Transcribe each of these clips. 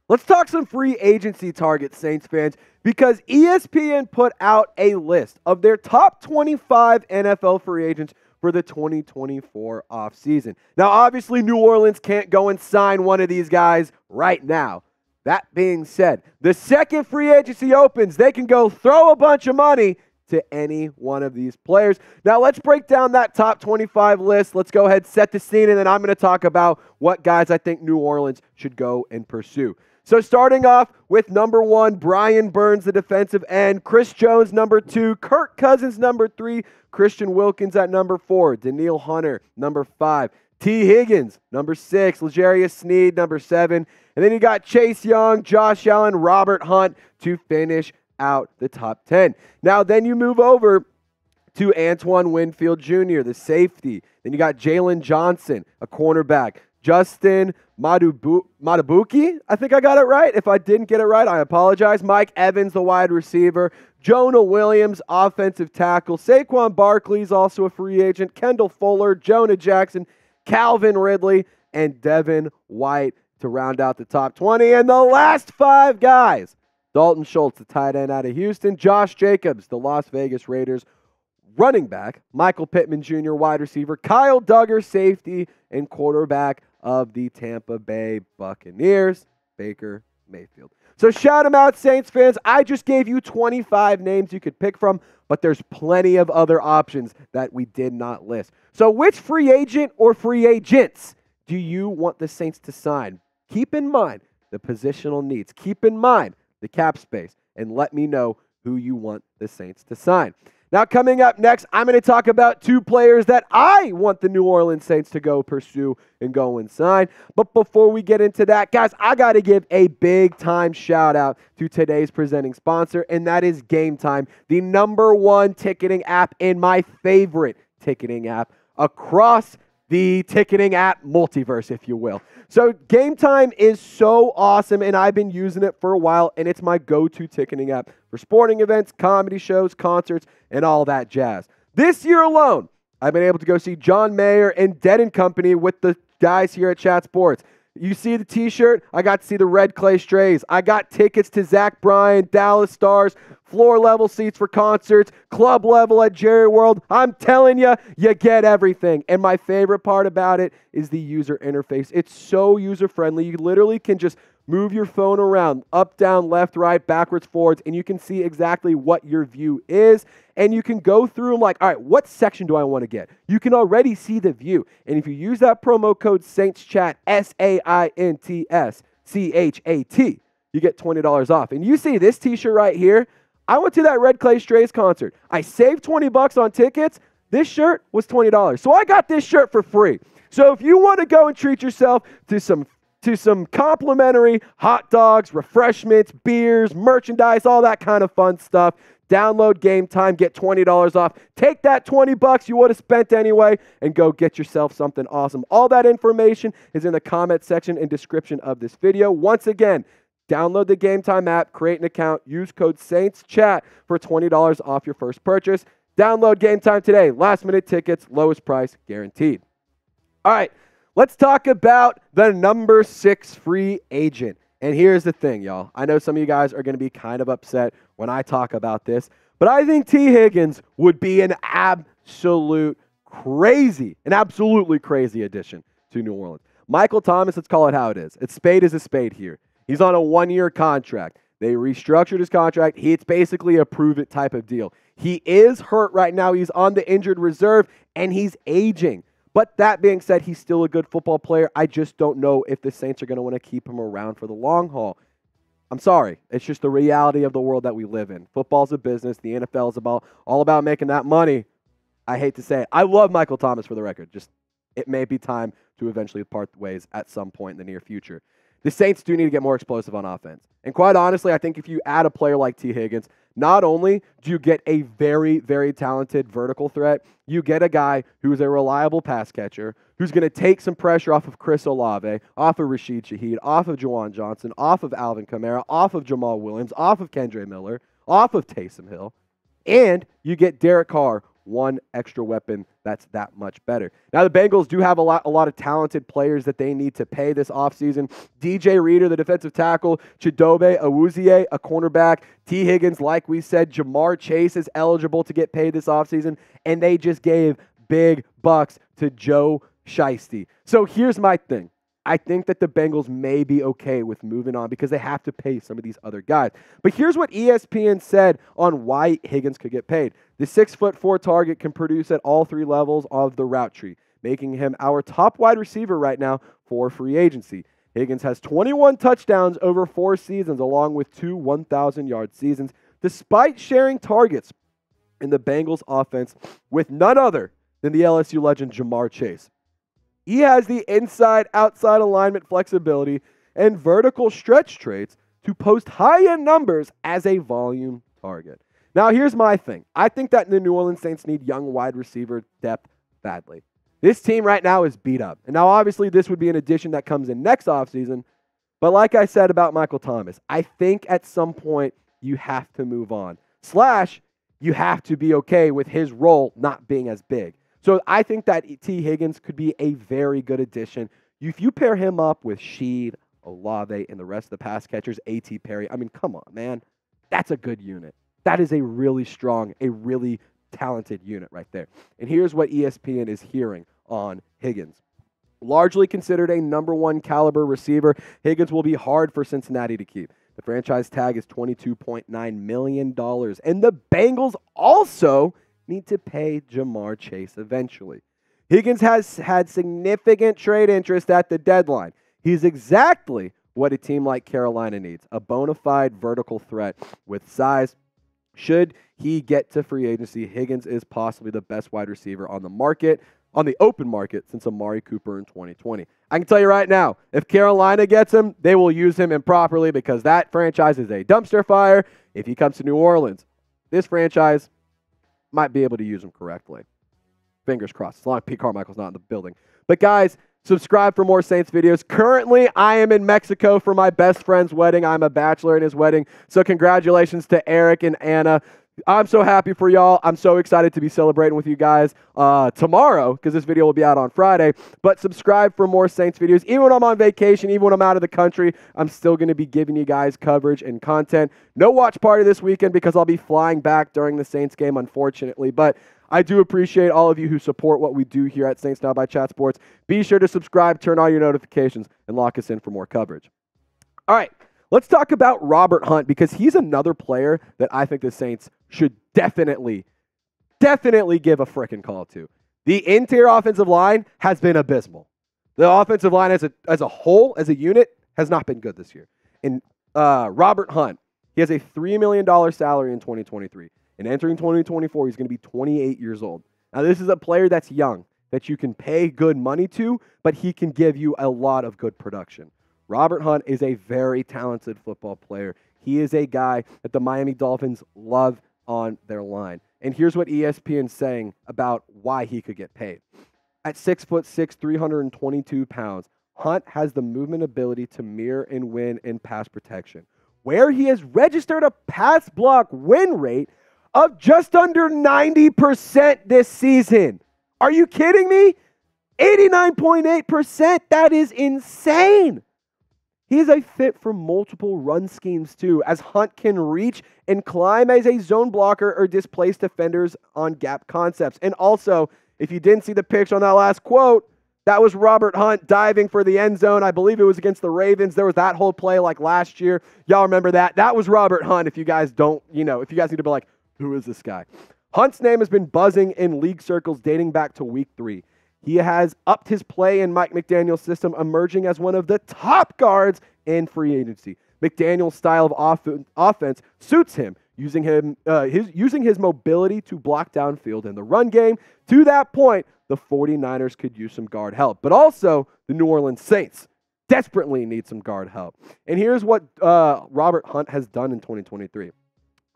Let's talk some free agency targets, Saints fans, because ESPN put out a list of their top 25 NFL free agents for the 2024 offseason. Now, obviously, New Orleans can't go and sign one of these guys right now. That being said, the second free agency opens, they can go throw a bunch of money to any one of these players. Now, let's break down that top 25 list. Let's go ahead, set the scene, and then I'm going to talk about what guys I think New Orleans should go and pursue. So starting off with number 1, Brian Burns, the defensive end. Chris Jones, number 2. Kirk Cousins, number 3. Christian Wilkins at number 4. Danielle Hunter, number 5. Tee Higgins, number 6. L'Jarius Sneed, number 7. And then you got Chase Young, Josh Allen, Robert Hunt to finish out the top 10. Now then you move over to Antoine Winfield Jr., the safety. Then you got Jalen Johnson, a cornerback. Justin Matabuki, I think I got it right. If I didn't get it right, I apologize. Mike Evans, the wide receiver. Jonah Williams, offensive tackle. Saquon Barkley's also a free agent. Kendall Fuller, Jonah Jackson, Calvin Ridley, and Devin White to round out the top 20. And the last 5 guys, Dalton Schultz, the tight end out of Houston. Josh Jacobs, the Las Vegas Raiders running back. Michael Pittman Jr., wide receiver. Kyle Duggar, safety and quarterback of the Tampa Bay Buccaneers, Baker Mayfield. So shout them out, Saints fans. I just gave you 25 names you could pick from, but there's plenty of other options that we did not list. So which free agent or free agents do you want the Saints to sign? Keep in mind the positional needs. Keep in mind the cap space, and let me know who you want the Saints to sign. Now, coming up next, I'm going to talk about 2 players that I want the New Orleans Saints to go pursue and go and sign. But before we get into that, guys, I got to give a big-time shout-out to today's presenting sponsor, and that is Game Time, the #1 ticketing app and my favorite ticketing app across the ticketing app multiverse, if you will. So Game Time is so awesome, and I've been using it for a while, and it's my go-to ticketing app for sporting events, comedy shows, concerts, and all that jazz. This year alone, I've been able to go see John Mayer and Dead & Company with the guys here at Chat Sports. You see the t-shirt? I got to see the Red Clay Strays. I got tickets to Zach Bryan, Dallas Stars, floor level seats for concerts, club level at Jerry World. I'm telling you, you get everything. And my favorite part about it is the user interface. It's so user-friendly. You literally can just move your phone around, up, down, left, right, backwards, forwards, and you can see exactly what your view is. And you can go through and like, all right, what section do I want to get? You can already see the view. And if you use that promo code SAINTSCHAT, SAINTSCHAT, you get $20 off. And you see this t-shirt right here. I went to that Red Clay Strays concert. I saved $20 on tickets. This shirt was $20. So I got this shirt for free. So if you want to go and treat yourself to some complimentary hot dogs, refreshments, beers, merchandise, all that kind of fun stuff, download Game Time, get $20 off. Take that $20 you would have spent anyway and go get yourself something awesome. All that information is in the comment section and description of this video. Once again, download the Game Time app, create an account, use code SAINTSCHAT for $20 off your first purchase. Download Game Time today. Last minute tickets, lowest price guaranteed. All right, let's talk about the number 6 free agent. And here's the thing, y'all. I know some of you guys are going to be kind of upset when I talk about this, but I think Tee Higgins would be an absolutely crazy addition to New Orleans. Michael Thomas, let's call it how it is. A spade is a spade here. He's on a 1-year contract. They restructured his contract. It's basically a prove-it type of deal. He is hurt right now. He's on the injured reserve, and he's aging. But that being said, he's still a good football player. I just don't know if the Saints are going to want to keep him around for the long haul. I'm sorry. It's just the reality of the world that we live in. Football's a business. The NFL is all about making that money. I hate to say it. I love Michael Thomas, for the record. Just it may be time to eventually part ways at some point in the near future. The Saints do need to get more explosive on offense. And quite honestly, I think if you add a player like Tee Higgins, not only do you get a very, very talented vertical threat, you get a guy who's a reliable pass catcher, who's going to take some pressure off of Chris Olave, off of Rashid Shaheed, off of Juwan Johnson, off of Alvin Kamara, off of Jamal Williams, off of Kendre Miller, off of Taysom Hill, and you get Derek Carr one extra weapon that's that much better. Now, the Bengals do have a lot of talented players that they need to pay this offseason. DJ Reader, the defensive tackle, Chidobe Awuzie, a cornerback, Tee Higgins, like we said, Jamar Chase is eligible to get paid this offseason, and they just gave big bucks to Joe Shiesty. So here's my thing. I think that the Bengals may be okay with moving on because they have to pay some of these other guys. But here's what ESPN said on why Higgins could get paid. The 6'4" target can produce at all three levels of the route tree, making him our top wide receiver right now for free agency. Higgins has 21 touchdowns over 4 seasons, along with 2 1,000-yard seasons, despite sharing targets in the Bengals offense with none other than the LSU legend Jamar Chase. He has the inside-outside alignment flexibility and vertical stretch traits to post high-end numbers as a volume target. Now, here's my thing. I think that the New Orleans Saints need young wide receiver depth badly. This team right now is beat up. And now, obviously, this would be an addition that comes in next offseason. But like I said about Michael Thomas, I think at some point you have to move on. / you have to be okay with his role not being as big. So I think that Tee Higgins could be a very good addition. If you pair him up with Sheed, Olave, and the rest of the pass catchers, A.T. Perry, I mean, come on, man. That's a good unit. That is a really strong, a really talented unit right there. And here's what ESPN is hearing on Higgins. Largely considered a number 1 caliber receiver, Higgins will be hard for Cincinnati to keep. The franchise tag is $22.9 million. And the Bengals also need to pay Jamar Chase eventually. Higgins has had significant trade interest at the deadline. He's exactly what a team like Carolina needs, a bona fide vertical threat with size. Should he get to free agency, Higgins is possibly the best wide receiver on the market, on the open market, since Amari Cooper in 2020. I can tell you right now, if Carolina gets him, they will use him improperly because that franchise is a dumpster fire. If he comes to New Orleans, this franchise might be able to use them correctly. Fingers crossed, as long as Pete Carmichael's not in the building. But guys, subscribe for more Saints videos. Currently, I am in Mexico for my best friend's wedding. I'm a bachelor in his wedding. So congratulations to Eric and Anna. I'm so happy for y'all. I'm so excited to be celebrating with you guys tomorrow because this video will be out on Friday. But subscribe for more Saints videos. Even when I'm on vacation, even when I'm out of the country, I'm still going to be giving you guys coverage and content. No watch party this weekend because I'll be flying back during the Saints game, unfortunately. But I do appreciate all of you who support what we do here at Saints Now by Chat Sports. Be sure to subscribe, turn on your notifications, and lock us in for more coverage. All right. Let's talk about Robert Hunt because he's another player that I think the Saints should definitely give a frickin' call to. The interior offensive line has been abysmal. The offensive line as a whole, as a unit, has not been good this year. And Robert Hunt, he has a $3 million salary in 2023. And entering 2024, he's going to be 28 years old. Now, this is a player that's young, that you can pay good money to, but he can give you a lot of good production. Robert Hunt is a very talented football player. He is a guy that the Miami Dolphins love on their line. And here's what ESPN's saying about why he could get paid. At 6'6", 322 pounds, Hunt has the movement ability to mirror and win in pass protection, where he has registered a pass block win rate of just under 90% this season. Are you kidding me? 89.8%. That is insane. He's a fit for multiple run schemes too, as Hunt can reach and climb as a zone blocker or displace defenders on gap concepts. And also, if you didn't see the picture on that last quote, that was Robert Hunt diving for the end zone. I believe it was against the Ravens. There was that whole play like last year. Y'all remember that? That was Robert Hunt. If you guys don't, if you guys need to be like, who is this guy? Hunt's name has been buzzing in league circles dating back to week 3. He has upped his play in Mike McDaniel's system, emerging as one of the top guards in free agency. McDaniel's style of offense suits him, using his mobility to block downfield in the run game. To that point, the 49ers could use some guard help, but also the New Orleans Saints desperately need some guard help. And here's what Robert Hunt has done in 2023.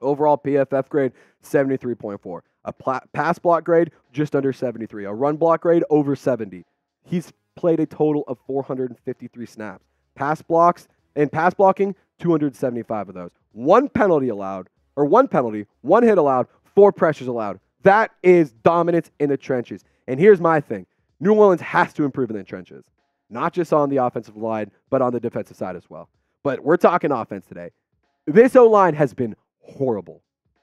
Overall PFF grade, 73.4. A pass block grade, just under 73. A run block grade, over 70. He's played a total of 453 snaps. Pass blocking, 275 of those. One penalty, 1 hit allowed, 4 pressures allowed. That is dominance in the trenches. And here's my thing. New Orleans has to improve in the trenches, not just on the offensive line, but on the defensive side as well. But we're talking offense today. This O-line has been horrible.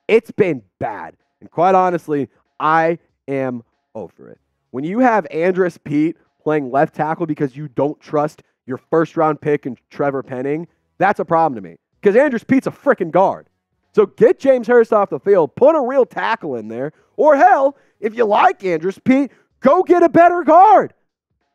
It's been bad. And quite honestly, I am over it. When you have Andrus Peat playing left tackle because you don't trust your first-round pick and Trevor Penning, that's a problem to me. Because Andrus Peat's a freaking guard. So get James Hurst off the field, put a real tackle in there, or hell, if you like Andrus Peat, go get a better guard.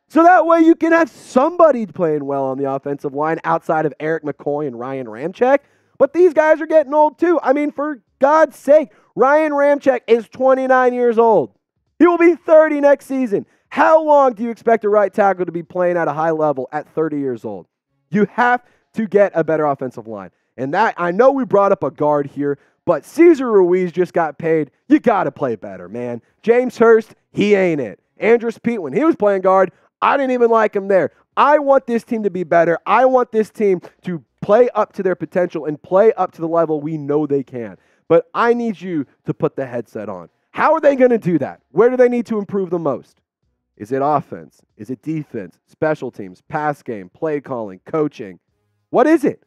So that way you can have somebody playing well on the offensive line outside of Eric McCoy and Ryan Ramczyk. But these guys are getting old too. I mean, for God's sake, Ryan Ramczyk is 29 years old. He will be 30 next season. How long do you expect a right tackle to be playing at a high level at 30 years old? You have to get a better offensive line. And that, I know we brought up a guard here, but Cesar Ruiz just got paid. You got to play better, man. James Hurst, he ain't it. Andrus Peat, when he was playing guard, I didn't even like him there. I want this team to be better. I want this team to play up to their potential and play up to the level we know they can. But I need you to put the headset on. How are they going to do that? Where do they need to improve the most? Is it offense? Is it defense? Special teams? Pass game? Play calling? Coaching? What is it?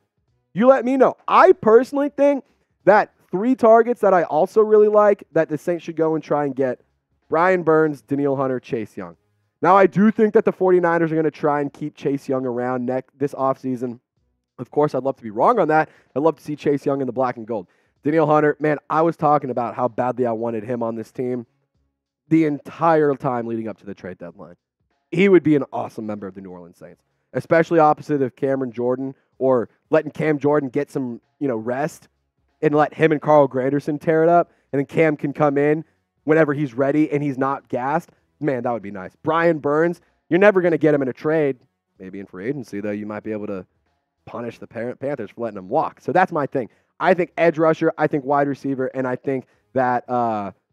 You let me know. I personally think that 3 targets that I also really like that the Saints should go and try and get: Brian Burns, Danielle Hunter, Chase Young. Now, I do think that the 49ers are going to try and keep Chase Young around this offseason. Of course, I'd love to be wrong on that. I'd love to see Chase Young in the black and gold. Danielle Hunter, man, I was talking about how badly I wanted him on this team the entire time leading up to the trade deadline. He would be an awesome member of the New Orleans Saints, especially opposite of Cameron Jordan, or letting Cam Jordan get some, rest and let him and Carl Granderson tear it up, and then Cam can come in whenever he's ready and he's not gassed. Man, that would be nice. Brian Burns, you're never going to get him in a trade. Maybe in free agency, though, you might be able to punish the Panthers for letting him walk. So that's my thing. I think edge rusher, I think wide receiver, and I think that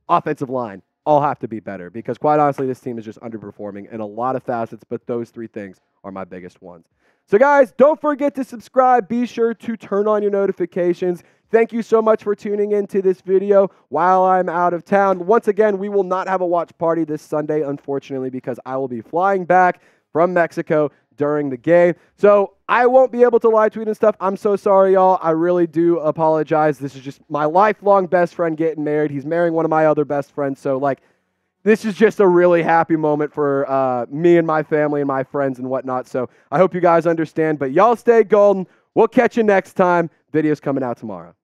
offensive line all have to be better, because quite honestly, this team is just underperforming in a lot of facets, but those 3 things are my biggest ones. So guys, don't forget to subscribe. Be sure to turn on your notifications. Thank you so much for tuning into this video while I'm out of town. Once again, we will not have a watch party this Sunday, unfortunately, because I will be flying back from Mexico during the game. So I won't be able to live tweet and stuff. I'm so sorry, y'all. I really do apologize. This is just my lifelong best friend getting married. He's marrying one of my other best friends. So, this is just a really happy moment for me and my family and my friends and whatnot. So I hope you guys understand. But y'all stay golden. We'll catch you next time. Video's coming out tomorrow.